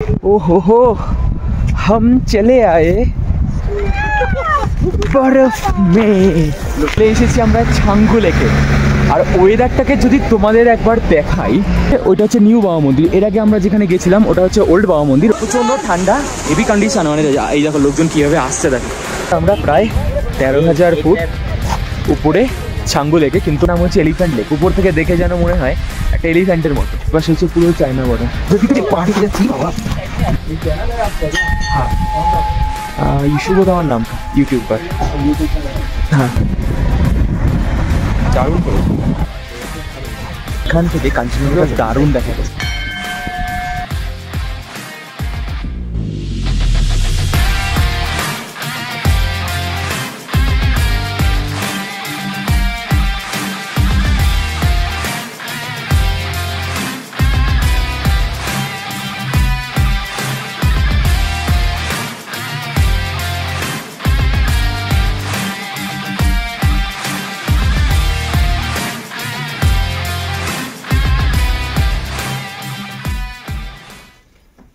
ओहो हम चले आए বরফ মে এসেছি আমরা ছাঙ্গু লেকে। আর ওয়েদারটাকে যদি তোমাদের একবার দেখাই, ওইটা হচ্ছে নিউ বাবা মন্দির। এর আগে আমরা যেখানে গেছিলাম ওটা হচ্ছে ওল্ড বাবা মন্দির। প্রচণ্ড ঠান্ডা, হেভি কন্ডিশন, মানে এই দেখো লোকজন কীভাবে আসছে দেখো। আমরা প্রায় 13,000 ফুট উপরে ছাঙ্গু লেকে, কিন্তু নাম হচ্ছে এলিফ্যান্ট লেক। উপর থেকে দেখে যেন মনে হয় একটা এলিফ্যান্টের মতো। পাশে হচ্ছে পুরো চায়না বর্ডার। हाँ ইস্যুবোধ আমার নাম, ইউটিউবার। হ্যাঁ দারুণ করেছে। এখান থেকে কাঞ্চনজঙ্ঘা দারুণ দেখা যাচ্ছে।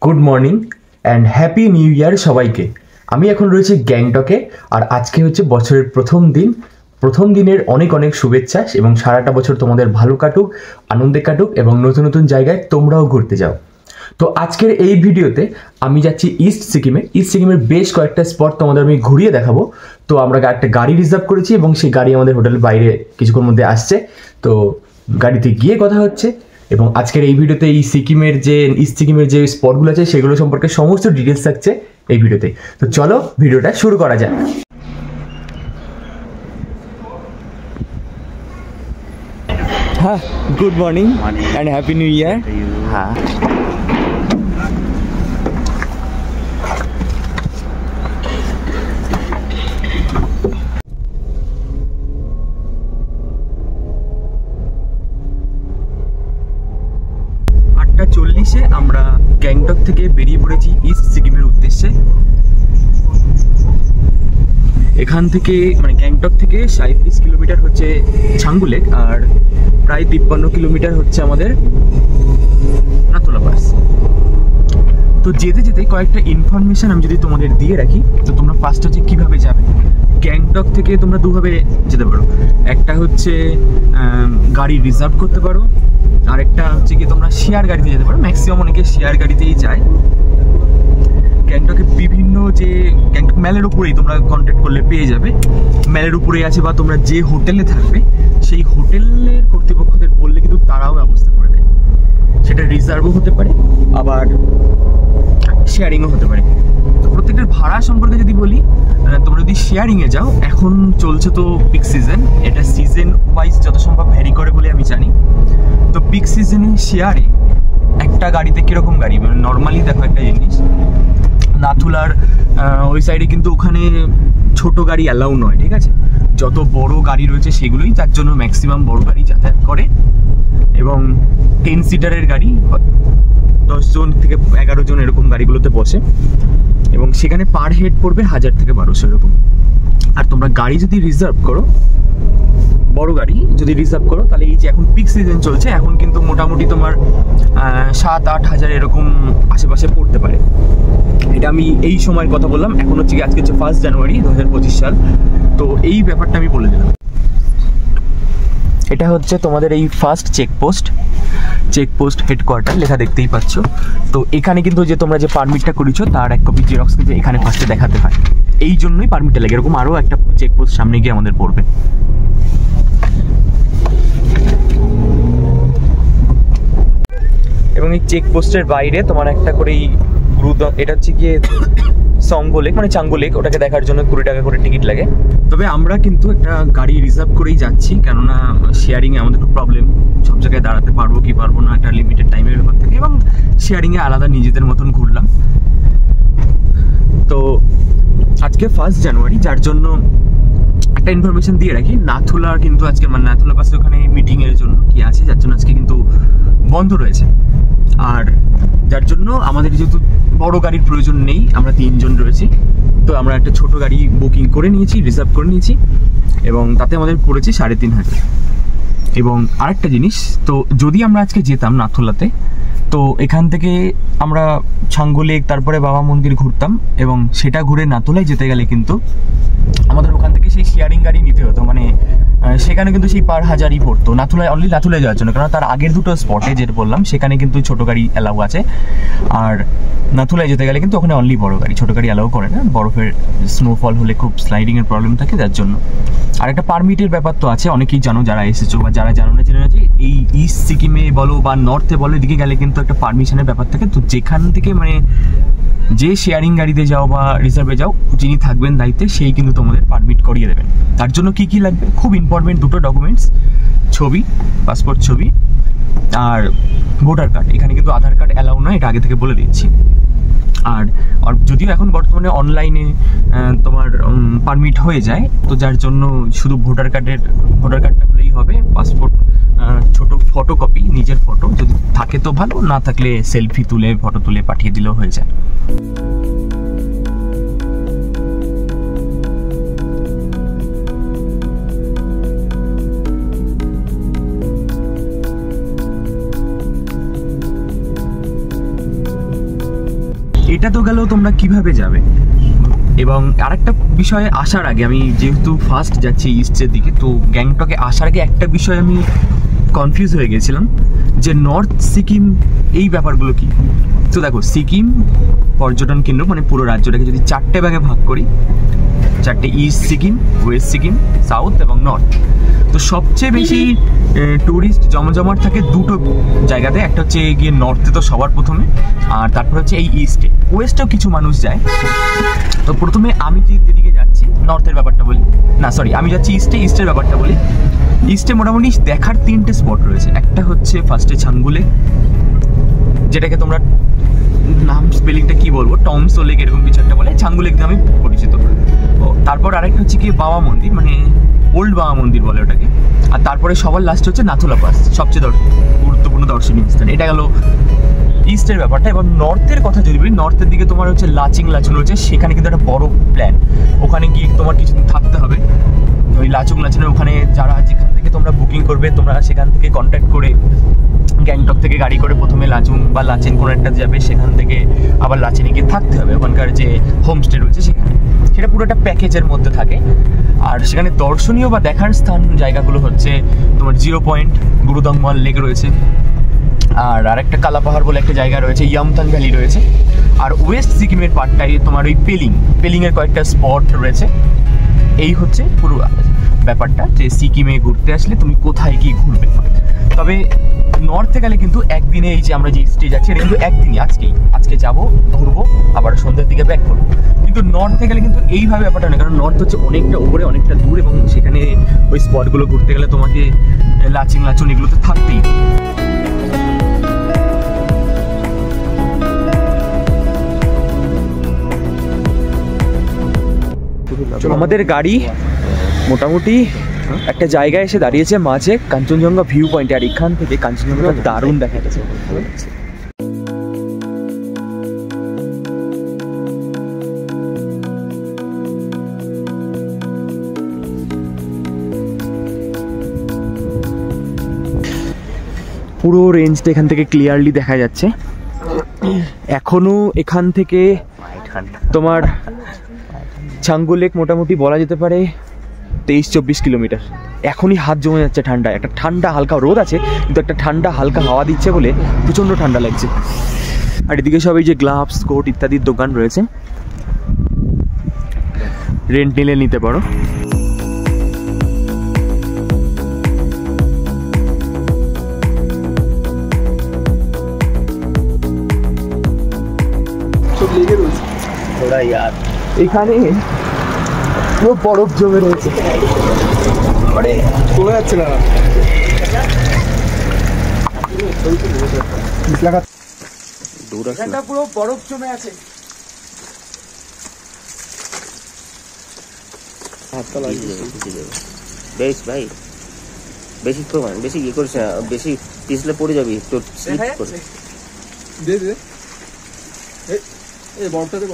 Good morning and happy new ইয়ার সবাইকে। আমি এখন রয়েছি গ্যাংটকে, আর আজকে হচ্ছে বছরের প্রথম দিনের অনেক অনেক শুভেচ্ছা এবং সারাটা বছর তোমাদের ভালো কাটুক, আনন্দে কাটুক এবং নতুন নতুন জায়গায় তোমরাও ঘুরতে যাও। তো আজকের এই ভিডিওতে আমি যাচ্ছি ইস্ট সিকিমের বেশ কয়েকটা স্পট তোমাদের আমি ঘুরিয়ে দেখাবো। তো আমরা একটা গাড়ি রিজার্ভ করেছি এবং সেই গাড়ি আমাদের হোটেলের বাইরে কিছুক্ষণ মধ্যে আসছে। তো গাড়িতে গিয়ে কথা হচ্ছে, এবং আজকের এই ভিডিওতে ইস্ট সিকিমের যে স্পটগুলো আছে সেগুলো সম্পর্কে সমস্ত ডিটেলস থাকছে এই ভিডিওতে। তো চলো ভিডিওটা শুরু করা যাক। হ্যাঁ, good morning and happy new ইয়ার। হ্যাঁ, 8:40 আমরা গ্যাংটক থেকে বেরিয়ে পড়েছি ইস্ট সিকিমের উদ্দেশ্যে। এখান থেকে মানে গ্যাংটক থেকে 37 কিলোমিটার হচ্ছে ছাঙ্গু লেক, আর প্রায় 53 কিলোমিটার হচ্ছে আমাদের নাথুলা পাস। তো যেতে যেতে কয়েকটা ইনফরমেশন আমি যদি তোমাদের দিয়ে রাখি, তো তোমরা ফার্স্ট হচ্ছে কীভাবে যাবে। গ্যাংটক থেকে তোমরা দুভাবে যেতে পারো। একটা হচ্ছে গাড়ি রিজার্ভ করতে পারো, আরেকটা হচ্ছে কি তোমরা শেয়ার গাড়িতে যেতে পারো। ম্যাক্সিমাম অনেকে শেয়ার গাড়িতেই যায়। গ্যাংটকে বিভিন্ন যে গ্যাংটক ম্যালের উপরেই তোমরা কন্ট্যাক্ট করলে পেয়ে যাবে। ম্যালের উপরেই আছে, বা তোমরা যে হোটেলে থাকবে সেই হোটেলের কর্তৃপক্ষদের বললে কিন্তু তারাও ব্যবস্থা করে দেয়। সেটা রিজার্ভও হতে পারে, আবার শেয়ারিংও হতে পারে। তো প্রত্যেকটার ভাড়া সম্পর্কে যদি বলি, তোমরা যদি শেয়ারিংয়ে যাও, এখন চলছে তো পিক সিজন, এটা সিজন ওয়াইজ যত সম্ভব ভ্যারি করে বলে আমি জানি। তো পিক সিজনে শেয়ারে একটা গাড়িতে কীরকম গাড়ি, মানে নর্মালি দেখো একটা জিনিস, নাথুলার ওই সাইডে কিন্তু ওখানে ছোট গাড়ি অ্যালাউ নয়, ঠিক আছে। যত বড় গাড়ি রয়েছে সেগুলোই, তার জন্য ম্যাক্সিমাম বড় গাড়ি যাতায়াত করে। এবং 10 সিটারের গাড়ি 10 জন থেকে 11 জন এরকম গাড়িগুলোতে বসে, এবং সেখানে পার হেড পড়বে 1000 থেকে 1200 এরকম। আর তোমরা গাড়ি যদি রিজার্ভ করো, বড় গাড়ি যদি রিজার্ভ করো, তাহলে এই যে এখন পিক সিজন চলছে, এখন কিন্তু মোটামুটি তোমার 7-8 হাজার এরকম আশেপাশে পড়তে পারে। এটা আমি এই সময়ের কথা বললাম। এখন হচ্ছে কি আজকে হচ্ছে 1 জানুয়ারি 2025 সাল। তো এই ব্যাপারটা আমি বলে দিলাম। এটা হচ্ছে তোমাদের এই ফার্স্ট চেকপোস্ট হেডকোয়ার্টার লেখা দেখতেই পাচ্ছ। তো এখানে কিন্তু যে তোমরা যে পারমিটটা করেছো তার এক কপি জেরক্স কিন্তু এখানে ফার্স্টে দেখাতে হয়। এই জন্যই পারমিটটা লাগে। এরকম আরও একটা চেকপোস্ট সামনে গিয়ে আমাদের পড়বে। এবং এই চেকপোস্টের বাইরে তোমার একটা করে এই এটা হচ্ছে গিয়ে সঙ্গো লেক, মানে চাঙ্গু লেক, ওটাকে দেখার জন্য 20 টাকা করে টিকিট লাগে। তবে আমরা কিন্তু একটা গাড়ি রিজার্ভ করেই যাচ্ছি, কেননা শেয়ারিংয়ে আমাদের একটু প্রবলেম, সব জায়গায় দাঁড়াতে পারবো কি পারবো না, একটা লিমিটেড টাইমের ব্যাপার থাকে। এবং শেয়ারিংয়ে আলাদা নিজেদের মতন ঘুরলাম। তো আজকে 1 জানুয়ারি, যার জন্য একটা ইনফরমেশন দিয়ে রাখি, নাথুলা কিন্তু আজকে মানে নাথুলা পাশে ওখানে মিটিংয়ের জন্য কি আছে, যার জন্য আজকে কিন্তু বন্ধ রয়েছে। আর যার জন্য আমাদের যেহেতু বড় গাড়ির প্রয়োজন নেই, আমরা 3 জন রয়েছি, তো আমরা একটা ছোট গাড়ি বুকিং করে নিয়েছি, রিজার্ভ করে নিয়েছি, এবং তাতে আমাদের পড়েছে 3500। এবং আরেকটা জিনিস, তো যদি আমরা আজকে যেতাম নাথুলাতে, তো এখান থেকে আমরা ছাঙ্গু লেক তারপরে বাবা মন্দির ঘুরতাম, এবং সেটা ঘুরে নাথুলায় যেতে গেলে কিন্তু আমাদের ওখান থেকে সেই শেয়ারিং গাড়ি নিতে হতো। মানে সেখানে কিন্তু সেই পার হাজারই পড়তো নাথুলায়, অনলি নাথুলায় যাওয়ার জন্য। কারণ তার আগের দুটো স্পটে যেটা বললাম সেখানে কিন্তু ছোটো গাড়ি অ্যালাউ আছে, আর নাথুলায় যেতে গেলে কিন্তু ওখানে অনলি বড় গাড়ি, ছোটো গাড়ি অ্যালাউ করে না। বরফের স্নোফল হলে খুব স্লাইডিংয়ের প্রবলেম থাকে, যার জন্য। আর একটা পারমিটের ব্যাপার তো আছে, অনেকেই জানো যারা এসেছো, বা যারা জানো না জেনে না, যে এই ইস্ট সিকিমে বলো বা নর্থে বলো, এদিকে গেলে কিন্তু একটা পারমিশনের ব্যাপার থাকে। তো যেখান থেকে মানে যে শেয়ারিং গাড়িতে যাও বা রিজার্ভে যাও, যিনি থাকবেন দায়িত্বে সেই কিন্তু তোমাদের পারমিট করিয়ে দেবেন। তার জন্য কি কি লাগবে, খুব ইম্পর্টেন্ট দুটো ডকুমেন্টস, ছবি, পাসপোর্ট ছবি আর ভোটার কার্ড। এখানে কিন্তু আধার কার্ড অ্যালাউ নয়, এটা আগে থেকে বলে দিচ্ছি। আর যদিও এখন বর্তমানে অনলাইনে তোমার পারমিট হয়ে যায়, তো যার জন্য শুধু ভোটার কার্ডটা হলেই হবে। পাসপোর্ট ছোট ফটোকপি, নিজের ফটো যদি থাকে তো ভালো, না থাকলে সেলফি তুলে ফটো তুলে পাঠিয়ে দিলেও হয়ে যায়। এটা তো গেল তোমরা কিভাবে যাবে। এবং আরেকটা বিষয়ে আসার আগে, আমি যেহেতু ফার্স্ট যাচ্ছি ইস্টের দিকে, তো গ্যাংটকে আসার আগে একটা বিষয় আমি কনফিউজ হয়ে গেছিলাম, যে নর্থ সিকিম এই ব্যাপারগুলো কি। তো দেখো, সিকিম পর্যটন কেন্দ্র মানে পুরো রাজ্যটাকে যদি 4টে ভাগে ভাগ করি, 4টে, east Sikkim, west Sikkim, south এবং নর্থ। তো সবচেয়ে বেশি টুরিস্ট জমজমাট থাকে দুটো জায়গাতে, একটা হচ্ছে গিয়ে নর্থে তো সবার প্রথমে, আর তারপর হচ্ছে এই ইস্টে। ওয়েস্টেও কিছু মানুষ যায়। তো প্রথমে আমি যেদিকে যাচ্ছি নর্থের ব্যাপারটা বলি, না সরি, আমি যাচ্ছি ইস্টের ব্যাপারটা বলি। ইস্টে মোটামুটি দেখার 3টে স্পট রয়েছে। একটা হচ্ছে ফার্স্টে ছাঙ্গু লেক, যেটাকে তোমরা নাম স্পেলিংটা কি বলবো, টমসো লেক এরকম কিছু একটা বলে, ছাঙ্গু লেক নামে পরিচিত। তারপর আরেকটা হচ্ছে কি বাবা মন্দির, মানে ওল্ড বাবা মন্দির বলে ওটাকে। আর তারপরে সবার লাস্ট হচ্ছে নাথুলা পাস, সবচেয়ে গুরুত্বপূর্ণ দর্শনীয় স্থান। এটা গেল ইস্টের ব্যাপারটা। এবার নর্থের কথা যদি বলি, নর্থের দিকে তোমার হচ্ছে লাচুং রয়েছে, সেখানে কিন্তু একটা বড় প্ল্যান। ওখানে গিয়ে তোমার কিছুদিন থাকতে হবে। ওই লাচুংয়ের ওখানে যারা যেখান থেকে তোমরা বুকিং করবে, তোমরা সেখান থেকে কন্ট্যাক্ট করে গ্যাংটক থেকে গাড়ি করে প্রথমে লাচুং বা লাচেন কোনো একটা যাবে, সেখান থেকে আবার লাচেনে গিয়ে থাকতে হবে। ওখানকার যে হোমস্টে রয়েছে সেখানে, সেটা পুরো একটা প্যাকেজের মধ্যে থাকে। আর সেখানে দর্শনীয় বা দেখার স্থান জায়গাগুলো হচ্ছে তোমার 0 পয়েন্ট, গুরুদংমল লেক রয়েছে, আর আরেকটা কালা পাহাড় বলে একটা জায়গা রয়েছে, ইয়ামথাং ভ্যালি রয়েছে। আর ওয়েস্ট সিকিমের পার্টটাই তোমার ওই পেলিংয়ের কয়েকটা স্পট রয়েছে। এই হচ্ছে পুরো ব্যাপারটা, যে সিকিমে ঘুরতে আসলে তুমি কোথায় কি ঘুরবে। তবে নর্থে গেলে কিন্তু একদিনে, এই যে আমরা যে স্টে যাচ্ছি এটা কিন্তু একদিনই, আজকে যাবো, ঘুরবো, আবার সন্ধ্যের দিকে ব্যাক করবো। কিন্তু নর্থে গেলে কিন্তু এইভাবে ব্যাপারটা নেই, কারণ নর্থ হচ্ছে অনেকটা উপরে, অনেকটা দূর, এবং সেখানে ওই স্পটগুলো ঘুরতে গেলে তোমাকে লাচুং এগুলোতে থাকতেই। আমাদের গাড়ি মোটামুটি একটা জায়গায় এসে দাঁড়িয়েছে মাঝে কাঞ্চনজঙ্ঘা ভিউ পয়েন্টে, আর এখান থেকে কাঞ্চনজঙ্ঘাটা দারুণ দেখা যাচ্ছে। পুরো রেঞ্জটা এখান থেকে ক্লিয়ারলি দেখা যাচ্ছে। এখনো এখান থেকে তোমার ছাঙ্গু লেক মোটামুটি বলা যেতে পারে 23-24 কিলোমিটার। এখনই হাত জমে যাচ্ছে ঠান্ডা, একটা ঠান্ডা হালকা রোদ আছে, কিন্তু একটা ঠান্ডা হালকা হাওয়া দিচ্ছে বলে প্রচণ্ড ঠান্ডা লাগছে। আর এদিকে সব এই যে গ্লাভস, কোট ইত্যাদির দোকান রয়েছে, রেন্ট নিলে নিতে পারো। এখানে পুরো বরফ জমে রয়েছে, মানে চলে যাচ্ছে না, পুরো বরফ জমে আছে। বেশ ভাই, বেশি বেশি ইয়ে করিস না, বেশি পিছলে পড়ে যাবি, তোর স্লিপ করে দে দে। এই বরফটাতে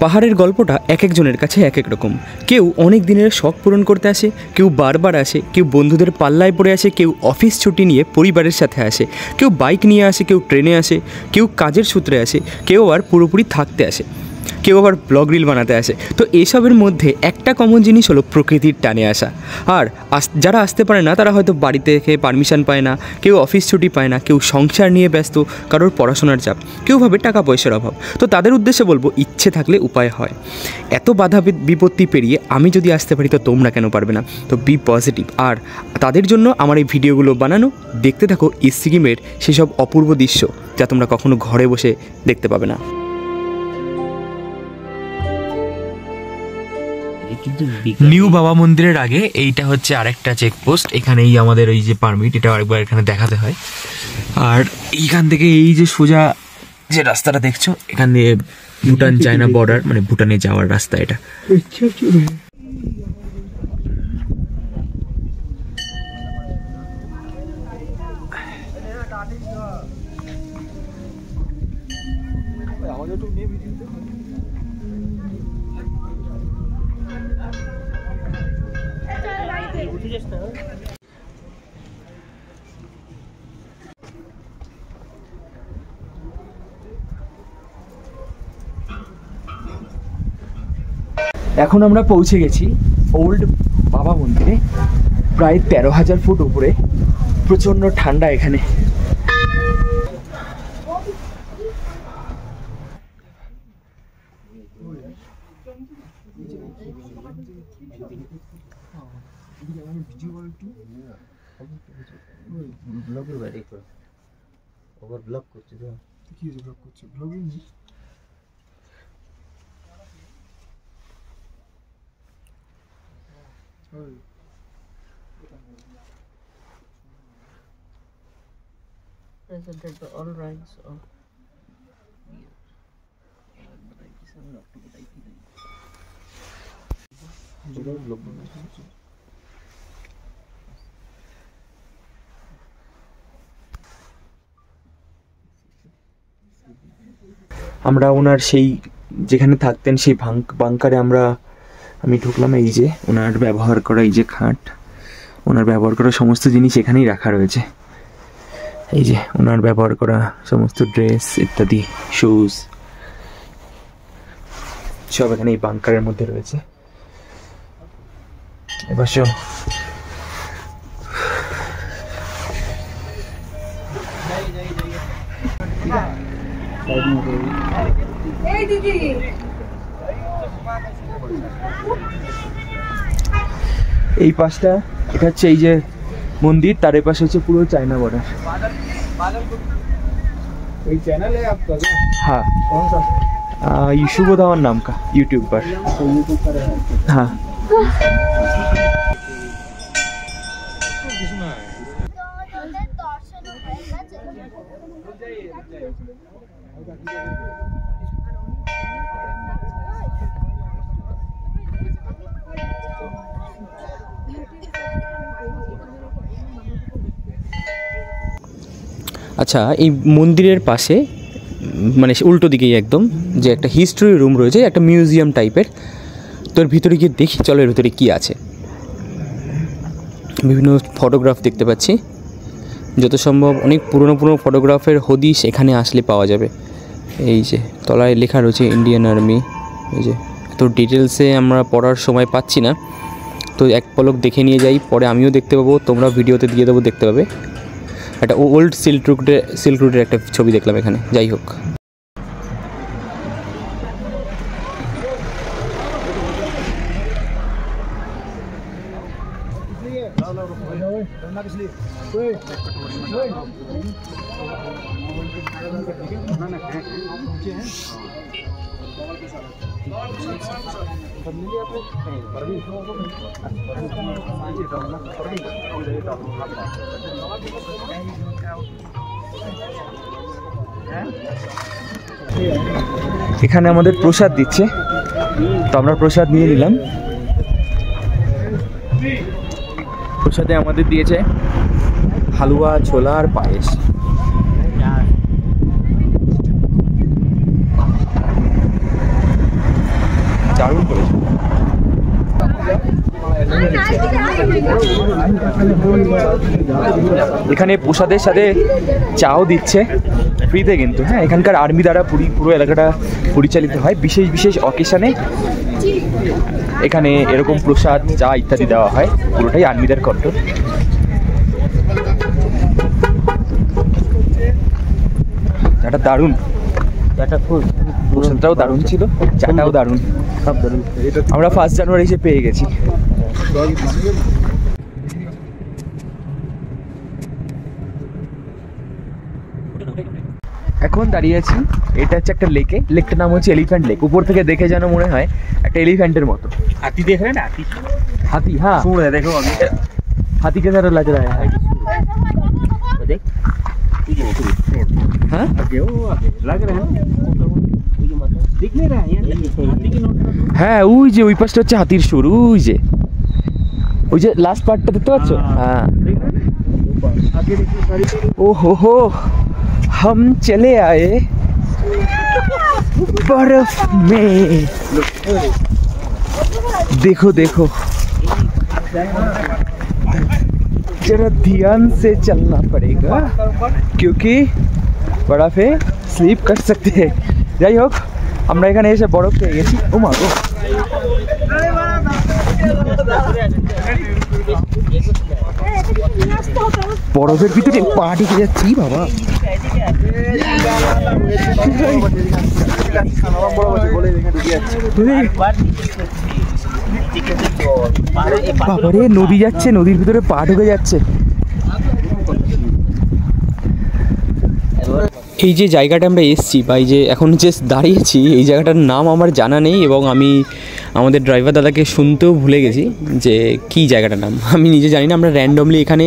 পাহাড়ের গল্পটা এক একজনের কাছে এক এক রকম। কেউ অনেক দিনের শখ পূরণ করতে আসে, কেউ বারবার আসে, কেউ বন্ধুদের পাল্লায় পড়ে আসে, কেউ অফিস ছুটি নিয়ে পরিবারের সাথে আসে, কেউ বাইক নিয়ে আসে, কেউ ট্রেনে আসে, কেউ কাজের সূত্রে আসে, কেউ আবার পুরোপুরি থাকতে আসে, কেউ আবার ব্লগ রিল বানাতে আসে। তো এসবের মধ্যে একটা কমন জিনিস হলো প্রকৃতির টানে আসা। আর যারা আসতে পারে না তারা হয়তো বাড়ি থেকে পারমিশন পায় না, কেউ অফিস ছুটি পায় না, কেউ সংসার নিয়ে ব্যস্ত, কারোর পড়াশোনার চাপ, কেউ ভাবে টাকা পয়সার অভাব। তো তাদের উদ্দেশ্যে বলবো, ইচ্ছে থাকলে উপায় হয়। এত বাধা বিপত্তি পেরিয়ে আমি যদি আসতে পারি তো তোমরা কেন পারবে না? তো বি পজিটিভ। আর তাদের জন্য আমার এই ভিডিওগুলো বানানো। দেখতে থাকো সিকিমের সেসব অপূর্ব দৃশ্য যা তোমরা কখনো ঘরে বসে দেখতে পাবে না। নিউ বাবা মন্দিরের আগে এইটা হচ্ছে আরেকটা চেকপোস্ট। এখানেই আমাদের ওই যে পারমিট, এটা আরেকবার এখানে দেখাতে হয়। আর এইখান থেকে এই যে সোজা যে রাস্তাটা দেখছো, এখান দিয়ে ভুটান চায়না বর্ডার, মানে ভুটানে যাওয়ার রাস্তা এটা। এখন আমরা পৌঁছে গেছি ওল্ড বাবা মন্দিরে, প্রায় 13,000 ফুট উপরে। প্রচন্ড ঠান্ডা এখানে। Presented by all ranks of আমরা ওনার সেই যেখানে থাকতেন সেই বাংকারে আমি ঢুকলাম। এই যে ওনার ব্যবহার করা এই যে খাট, ওনার ব্যবহার করা সমস্ত জিনিস এখানেই রাখা রয়েছে। এই যে ওনার ব্যবহার করা সমস্ত ড্রেস ইত্যাদি, শুজ সব এখানে এই বাংকারের মধ্যে রয়েছে। এবার এই পাশটা, এটা হচ্ছে এই যে মন্দির, তার এই পাশে হচ্ছে পুরো চায়না বর্ডার। हाँ शुभ धावन नाम का यूट्यूब पर। हाँ আচ্ছা, এই মন্দিরের পাশে মানে উল্টো দিকেই একদম যে একটা হিস্ট্রি রুম রয়েছে, একটা মিউজিয়াম টাইপের। তোর ভিতরে গিয়ে দেখি, চলো এর ভিতরে কী আছে। বিভিন্ন ফটোগ্রাফ দেখতে পাচ্ছি, যত সম্ভব অনেক পুরনো ফটোগ্রাফের হদিশ এখানে আসলে পাওয়া যাবে। এই যে তলায় লেখা রয়েছে ইন্ডিয়ান আর্মি। এই যে এত ডিটেলসে আমরা পড়ার সময় পাচ্ছি না, তো এক পলক দেখে নিয়ে যাই, পরে আমিও দেখতে পাবো, তোমরা ভিডিওতে দিয়ে দেবো, দেখতে পাবে। একটা ওল্ড সিল্ক রুটের একটা ছবি দেখলাম এখানে। যাই হোক, এখানে আমাদের প্রসাদ দিচ্ছে, তো আমরা প্রসাদ নিয়ে নিলাম। প্রসাদে আমাদের দিয়েছে হালুয়া, ছোলা আর পায়েস। দারুণ করেছে। এখানে প্রসাদের সাথে চাও দিচ্ছে ফ্রিতে কিন্তু, হ্যাঁ। এখানকার আর্মি দ্বারা পুরো এলাকাটা পরিচালিত হয়। বিশেষ বিশেষ অকেশনে এখানে এরকম প্রসাদ চা ইত্যাদি দেওয়া হয়, পুরোটাই আর্মিদের কন্ট্রোল। চাটা দারুণ, প্রসাদটাও দারুণ ছিল, চাটাও দারুণ, সব দারুণ। আমরা 1 জানুয়ারি এসে পেয়ে গেছি। এখন দাঁড়িয়ে আছি, এটা হচ্ছে একটা লেকে। লেকটার নাম হচ্ছে এলিফ্যান্ট লেক। উপর থেকে দেখে যেন মনে হয় একটা এলিফ্যান্টের মতো। হাতি দেখে না? হাতি, হ্যাঁ দেখো, হাতি কে तरह लग रहा है। हाँ लग रहा है, दिख नहीं रहा है হ্যাঁ। ওই যে ওই পাশটা হচ্ছে হাতির সুর, ওই যে লাস্ট পার্টটা দেখতে পাচ্ছ? হ্যাঁ। ও হো हम चले आए बर्फ में। देखो देखो, जरा ध्यान से चलना पड़ेगा क्योंकि बर्फे स्लिप कर सकते हैं। যাই হোক, আমরা এখানে এসে বরফ পেয়ে গেছি। ও মা গো, বরফের ভিতরে পা ঢুকে যাচ্ছি বাবা। বাবারে, নদী যাচ্ছে, নদীর ভিতরে পা ঢুকে যাচ্ছে। এই যে জায়গাটা আমরা এসছি বা এই যে এখন যে দাঁড়িয়েছি, এই জায়গাটার নাম আমার জানা নেই এবং আমি আমাদের ড্রাইভার দাদাকে শুনতেও ভুলে গেছি যে কী জায়গাটার নাম, আমি নিজে জানি না। আমরা র্যান্ডমলি এখানে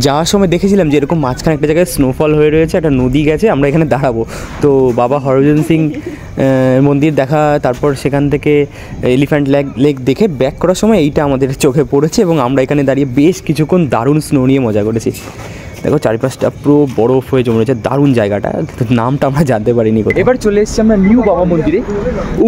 যাওয়ার সময় দেখেছিলাম যে এরকম মাঝখানে একটা জায়গায় স্নোফল হয়ে রয়েছে, একটা নদী গেছে, আমরা এখানে দাঁড়াবো। তো বাবা হরভজন সিং মন্দির দেখা, তারপর সেখান থেকে এলিফ্যান্ট লেক দেখে ব্যাক করার সময় এইটা আমাদের চোখে পড়েছে এবং আমরা এখানে দাঁড়িয়ে বেশ কিছুক্ষণ দারুণ স্নো নিয়ে মজা করেছি। দেখো চারিপাশটা পুরো বরফ হয়ে জমে রয়েছে, দারুণ জায়গাটা, নামটা আমরা জানতে পারিনি। এবার চলে এসেছি আমরা নিউ বাবা মন্দিরে।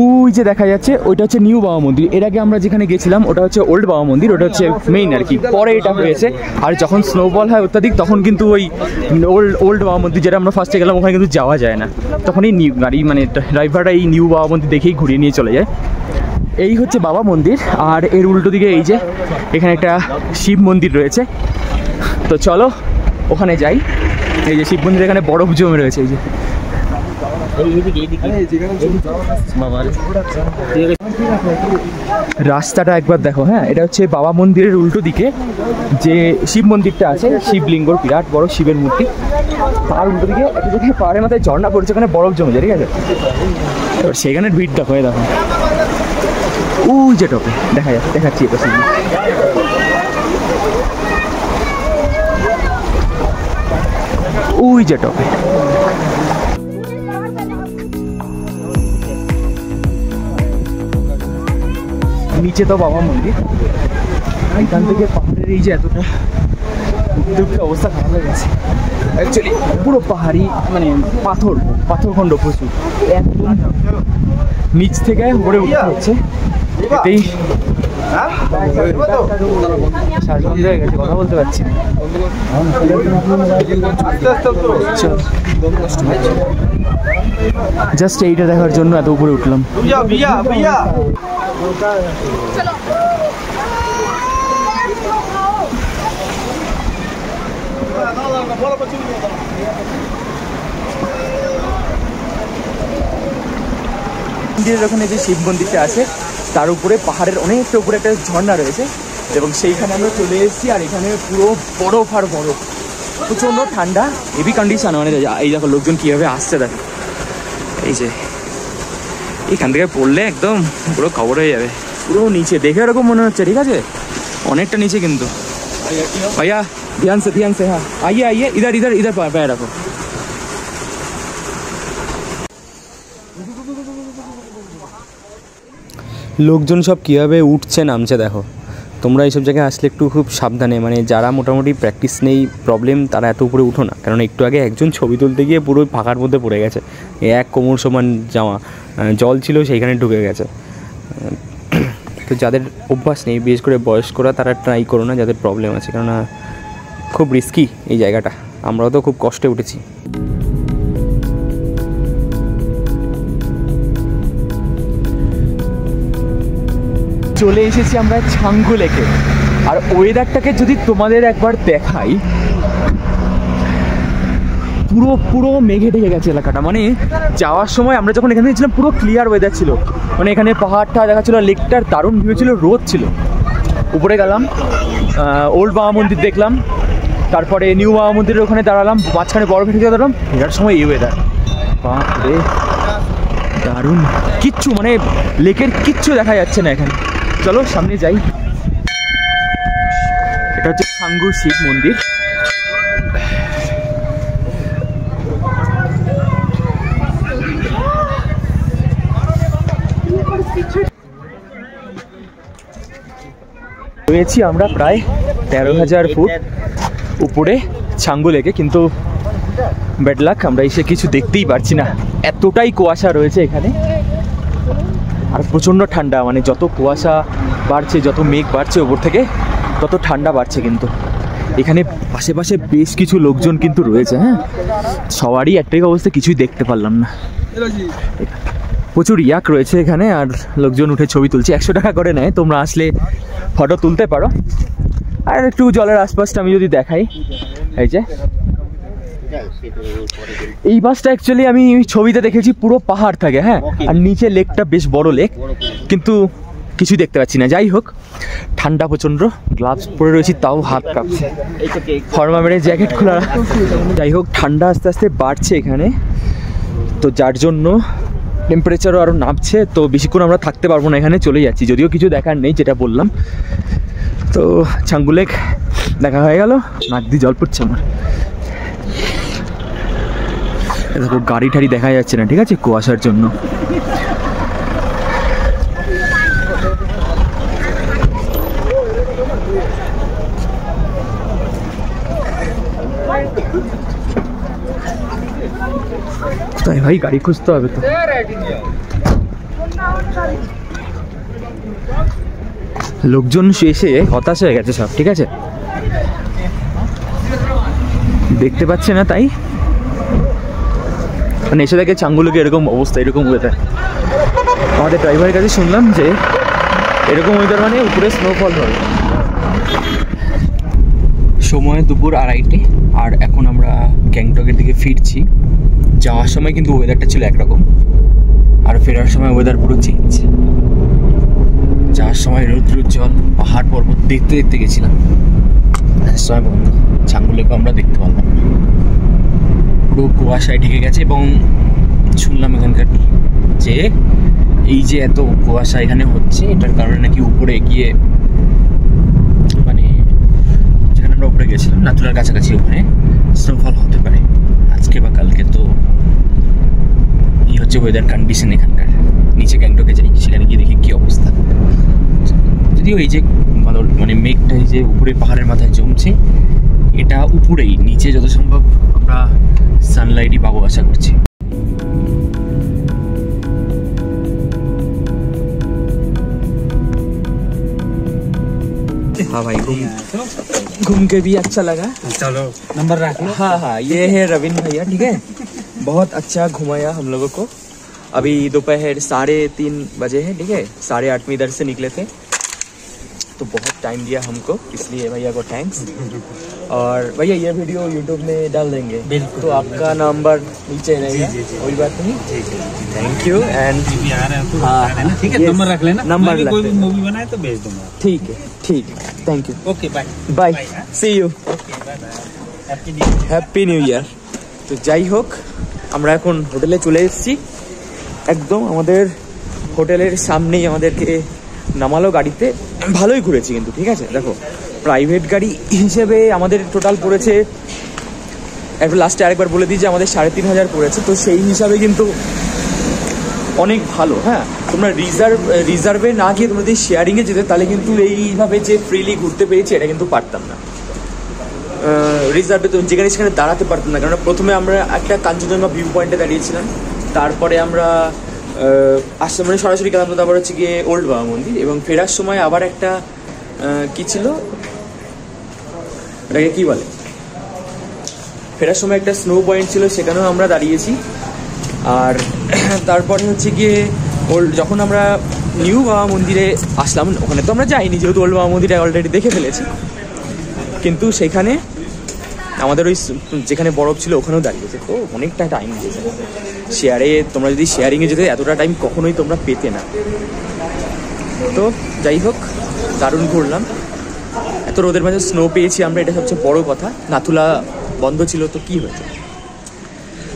ওই যে দেখা যাচ্ছে ওইটা হচ্ছে নিউ বাবা মন্দির। এর আগে আমরা যেখানে গেছিলাম ওটা হচ্ছে ওল্ড বাবা মন্দির, ওটা হচ্ছে মেইন আর কি, পরে এটা হয়েছে। আর যখন স্নোফল হয় অত্যাধিক তখন কিন্তু ওই ওল্ড বাবা মন্দির, যেটা আমরা ফার্স্টে গেলাম, ওখানে কিন্তু যাওয়া যায় না। তখনই নিউ গাড়ি মানে ড্রাইভাররা এই নিউ বাবা মন্দির দেখেই ঘুরিয়ে নিয়ে চলে যায়। এই হচ্ছে বাবা মন্দির, আর এর উল্টো দিকে এই যে এখানে একটা শিব মন্দির রয়েছে। তো চলো ওখানে যাই। এই যে শিব মন্দির, এখানে বরফ জমে রয়েছে। এই যে রাস্তাটা একবার দেখো, হ্যাঁ। এটা হচ্ছে বাবা মন্দিরের উল্টো দিকে যে শিব মন্দিরটা আছে, শিবলিঙ্গ, বিরাট বড় শিবের মূর্তি, তার উল্টো দিকে একটা দিকে পাহাড়ের মাথায় ঝর্ণা পড়ছে, ওখানে বরফ জমে যায়, ঠিক আছে। এবার সেখানে ভিড় দেখো, দেখো ওই যে টপে দেখা যাচ্ছে, দেখাচ্ছি এটা শিব। ওই যে টপে নিচে তো বাবা মন্দির। এখান থেকে পাহাড়ের এই যে এতটা অবস্থা খারাপ হয়ে গেছে অ্যাকচুয়ালি, পুরো পাহাড়ি মানে পাথরখণ্ড প্রচুর, একদম নিচ থেকে উপরে উঠতে হচ্ছে। এতেই শ্বাসবন্ধ হয়ে গেছে, কথা বলতে পারছি না। জাস্ট এইটা দেখার জন্য এত উপরে উঠলাম। মন্দিরের ওখানে যে শিব মন্দিরটা আছে তার উপরে পাহাড়ের অনেকটা উপরে একটা ঝর্ণা রয়েছে এবং সেইখানে আমরা চলে এসেছি। আর এখানে পুরো বরফ আর বরফ, প্রচণ্ড ঠান্ডা, হেভি কন্ডিশন। মানে এই দেখো লোকজন কীভাবে আসছে, দেখো এই যে এখান থেকে পড়লে একদম পুরো কভার হয়ে যাবে, পুরো নিচে দেখে এরকম মনে হচ্ছে, ঠিক আছে, অনেকটা নিচে কিন্তু। ভাইয়া ध्यान से, हाँ आइए आइए, इधर इधर इधर पैर रखो। লোকজন সব কীভাবে উঠছে নামছে দেখো। তোমরা এইসব জায়গায় আসলে একটু খুব সাবধানে, মানে যারা মোটামুটি প্র্যাকটিস নেই প্রবলেম, তারা এত উপরে উঠো না। কারণ একটু আগে একজন ছবি তুলতে গিয়ে পুরো ফাঁকার মধ্যে পড়ে গেছে, এক কোমর সমান জামা জল ছিল সেইখানে ঢুকে গেছে। তো যাদের অভ্যাস নেই, বিশেষ করে বয়স্করা, তারা ট্রাই করো না যাদের প্রবলেম আছে, কেননা খুব রিস্কি এই জায়গাটা। আমরাও তো খুব কষ্টে উঠেছি। চলে এসেছি আমরা ছাঙ্গু লেকে। আর ওয়েদারটাকে যদি তোমাদের একবার দেখাই, পুরো পুরো মেঘে ঢেকে গেছে এলাকাটা। মানে যাওয়ার সময় আমরা যখন এখানে ছিলাম পুরো ক্লিয়ার ওয়েদার ছিল, মানে এখানে পাহাড়টা দেখা ছিল, লেকটার দারুণ ভিউ ছিল, রোদ ছিল। উপরে গেলাম, ওল্ড বাবা মন্দির দেখলাম, তারপরে নিউ বাবা মন্দিরের ওখানে দাঁড়ালাম, মাঝখানে বরফ ঢেকে দাঁড়ালাম। ফেরার সময় এই ওয়েদার, বাপরে দারুণ। কিচ্ছু মানে লেকের কিচ্ছু দেখা যাচ্ছে না এখানে। চলো সামনে যাই। এটা হচ্ছে ছাঙ্গু শিব মন্দির। রয়েছি আমরা প্রায় 13,000 ফুট উপরে ছাঙ্গু লেকে, কিন্তু ব্যাড লাক, আমরা এসে কিছু দেখতেই পারছি না, এতটাই কুয়াশা রয়েছে এখানে। আর প্রচণ্ড ঠান্ডা, মানে যত কুয়াশা বাড়ছে, যত মেঘ বাড়ছে ওপর থেকে, তত ঠান্ডা বাড়ছে। কিন্তু এখানে আশেপাশে বেশ কিছু লোকজন কিন্তু রয়েছে। হ্যাঁ, সবারই একটাই অবস্থা, কিছুই দেখতে পারলাম না। প্রচুর ইয়াক রয়েছে এখানে, আর লোকজন উঠে ছবি তুলছে। 100 টাকা করে নেয়, তোমরা আসলে ফটো তুলতে পারো। আর একটু জলের আশপাশটা আমি যদি দেখাই, এই যে এই বাসটা অ্যাকচুয়ালি আমি ছবিতে দেখেছি পুরো পাহাড় থাকে। হ্যাঁ, আর নিচে লেকটা বেশ বড় লেক, কিন্তু কিছু দেখতে পাচ্ছি না। যাই হোক, ঠান্ডা প্রচণ্ড, গ্লাভস পরে রয়েছি তাও হাত কাঁপছে, ফর্মা মেরে জ্যাকেট খোলা। যাই হোক, ঠান্ডা আস্তে আস্তে বাড়ছে এখানে, তো যার জন্য টেম্পারেচারও আরও নামছে। তো বেশিক্ষণ আমরা থাকতে পারবো না এখানে, চলে যাচ্ছি। যদিও কিছু দেখার নেই, যেটা বললাম। তো ছাঙ্গু লেক দেখা হয়ে গেল, নাক দিয়ে জল পড়ছে আমার। দেখো গাড়ি ঠাড়ি দেখা যাচ্ছে না, ঠিক আছে, কুয়াশার জন্য। তাই ভাই গাড়ি খুঁজতে হবে তো। লোকজন এসে হতাশ হয়ে গেছে সব, ঠিক আছে, দেখতে পাচ্ছে না, তাই মানে এসে দেখে ছাঙ্গু লেকে এরকম অবস্থা, এরকম ওয়েদার। আমাদের ড্রাইভারের কাছে শুনলাম যে এরকম ওয়েদার মানে উপরে স্নোফল হবে। সময় দুপুর 2:30, আর এখন আমরা গ্যাংটকের দিকে ফিরছি। যাওয়ার সময় কিন্তু ওয়েদারটা ছিল একরকম, আর ফেরার সময় ওয়েদার পুরো চেঞ্জ। যাওয়ার সময় রৌদ্র জল, পাহাড় পর্বত দেখতে দেখতে গেছিলাম, সময় বন্ধ, ছাঙ্গু লেকও আমরা দেখতে পারলাম। পুরো কুয়াশায় ঢেকে গেছে, এবং শুনলাম এখানকার যে এই যে এত কুয়াশা এখানে হচ্ছে, এটার কারণে নাকি উপরে গিয়ে, মানে যেখানে আমরা উপরে গেছিলাম নাতুলার কাছাকাছি, ওখানে স্নোফল হতে পারে আজকে বা কালকে। তো এই হচ্ছে ওয়েদার কন্ডিশন এখানকার। নিচে গ্যাংটকে যাই, সেখানে গিয়ে দেখি কী অবস্থা। যদিও এই যে মানে মেঘটা এই যে উপরে পাহাড়ের মাথায় জমছে, এটা উপরেই, নিচে যত সম্ভব আমরা সানলাইটই পাবো আশা করছি। हाँ भाई, घूम के भी अच्छा लगा। चलो नंबर रख लो। हाँ हाँ, ये है रविंद्र भैया, ठीक है, बहुत अच्छा घुमाया हम लोगों को। अभी दोपहर 3:30 बजे है, ठीक है, 8:30 में इधर से निकले थे, तो बहुत टाइम दिया हमको, इसलिए भैया को थैंक्स। और भैया ये वीडियो यूट्यूब में डाल देंगे, बिल्कुल, तो आपका नंबर नीचे रहेगा, कोई बात नहीं। Thank you. एंड हाँ, ठीक है, नंबर रख लेना, नंबर मैं भी रख कोई लेना। मूवी बनाए तो भेज दूंगा। ठीक है, ठीक है, thank you, okay bye bye, see you, happy new year. Happy new year. তো যাই হোক, আমরা এখন হোটেলে চলে এসেছি। একদম আমাদের হোটেলের সামনেই আমাদেরকে নামালো গাড়িতে। ভালোই ঘুরেছি কিন্তু, ঠিক আছে। দেখো, প্রাইভেট গাড়ি হিসেবে আমাদের টোটাল পড়েছে, একটু লাস্টে আরেকবার বলে দিই যে আমাদের 3,500 পড়েছে। তো সেই হিসাবে কিন্তু অনেক ভালো। হ্যাঁ, তোমরা রিজার্ভে না গিয়ে তোমরা যদি শেয়ারিংয়ে যেতে, তাহলে কিন্তু এইভাবে যে ফ্রিলি ঘুরতে পেরেছি এটা কিন্তু পারতাম না। রিজার্ভে তো যেখানে সেখানে দাঁড়াতে পারতাম না, কারণ প্রথমে আমরা একটা কাঞ্চনজঙ্ঘা ভিউ পয়েন্টে দাঁড়িয়েছিলাম, তারপরে আমরা আসতে মানে সরাসরি গেলাম, তারপর হচ্ছে গিয়ে ওল্ড বাবা মন্দির, এবং ফেরার সময় আবার একটা কি ছিল এটাকে কী বলে, ফেরার সময় একটা স্নো পয়েন্ট ছিল, সেখানেও আমরা দাঁড়িয়েছি। আর তারপরে হচ্ছে গিয়ে যখন আমরা নিউ বাবা মন্দিরে আসলাম, ওখানে তো আমরা যাইনি যেহেতু ওল্ড বাবা মন্দিরে অলরেডি দেখে ফেলেছি, কিন্তু সেখানে আমাদের ওই যেখানে বরফ ছিল ওখানেও দাঁড়িয়েছে, তো অনেকটা টাইম দিয়েছে। শেয়ারে তোমরা যদি শেয়ারিংয়ে যেতে এতটা টাইম কখনোই তোমরা পেতে না। তো যাই হোক, দারুণ ঘুরলাম, এত রোদের মাঝে স্নো পেয়েছি আমরা, এটা সবচেয়ে বড় কথা। নাথুলা বন্ধ ছিল তো কি হয়েছে।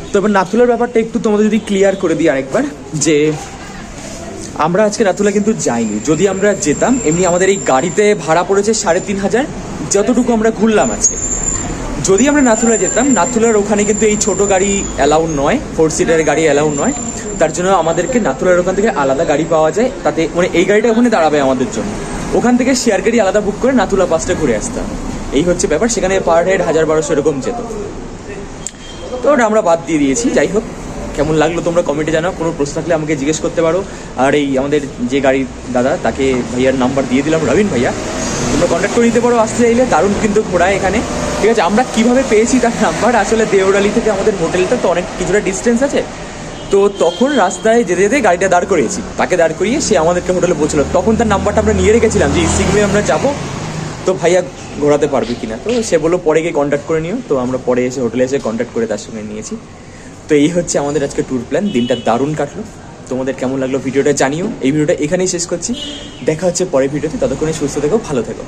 তো এবার নাথুলার ব্যাপারটা একটু তোমাদের যদি ক্লিয়ার করে দিই আরেকবার, যে আমরা আজকে নাথুলা কিন্তু যাইনি। যদি আমরা যেতাম, এমনি আমাদের এই গাড়িতে ভাড়া পড়েছে 3,500, যতটুকু আমরা ঘুরলাম আজকে। যদি আমরা নাথুলা যেতাম, নাথুলার ওখানে কিন্তু এই ছোট গাড়ি অ্যালাউ নয়, 4 সিটারের গাড়ি অ্যালাউ নয়, তার জন্য আমাদেরকে নাথুলার ওখান থেকে আলাদা গাড়ি পাওয়া যায়, তাতে মানে এই গাড়িটা ওখানে দাঁড়াবে আমাদের জন্য, ওখান থেকে শেয়ার গাড়ি আলাদা বুক করে নাথুলা পাসটা ঘুরে আসতাম। এই হচ্ছে ব্যাপার, সেখানে পার হেড 1,000-1,200 এরকম যেত। তো ওটা আমরা বাদ দিয়ে দিয়েছি। যাই হোক, কেমন লাগলো তোমরা কমেন্টে জানাও, কোনো প্রশ্ন থাকলে আমাকে জিজ্ঞেস করতে পারো। আর এই আমাদের যে গাড়ি দাদা, তাকে ভাইয়ার নাম্বার দিয়ে দিলাম, রবিন ভাইয়া, তোমরা কন্ট্যাক্ট করে নিতে পারো আসতে চাইলে। দারুণ কিন্তু ঘোরায় এখানে, ঠিক আছে। আমরা কিভাবে পেয়েছি তার নাম্বার, আসলে দেওরালি থেকে আমাদের হোটেলটা তো অনেক কিছুটা ডিস্টেন্স আছে, তো তখন রাস্তায় যেতে যেতে গাড়িটা দাঁড় করিয়েছি, তাকে দাঁড় করিয়ে সে আমাদেরকে হোটেলে পৌঁছলো। তখন তার নাম্বারটা আমরা নিয়ে রেখেছিলাম যে সিগমে আমরা যাবো, তো ভাইয়া ঘোরাতে পারবে কিনা। তো সে বললো পরে গিয়ে কন্ট্যাক্ট করে নিও, তো আমরা পরে এসে হোটেলে এসে কন্ট্যাক্ট করে তার সঙ্গে নিয়েছি। তো এই হচ্ছে আমাদের আজকে ট্যুর প্ল্যান। দিনটা দারুণ কাটলো। তোমাদের কেমন লাগলো ভিডিওটা জানিও। এই ভিডিওটা এখানেই শেষ করছি, দেখা হচ্ছে পরের ভিডিওতে। ততক্ষণে সুস্থ থেকো, ভালো থেকো।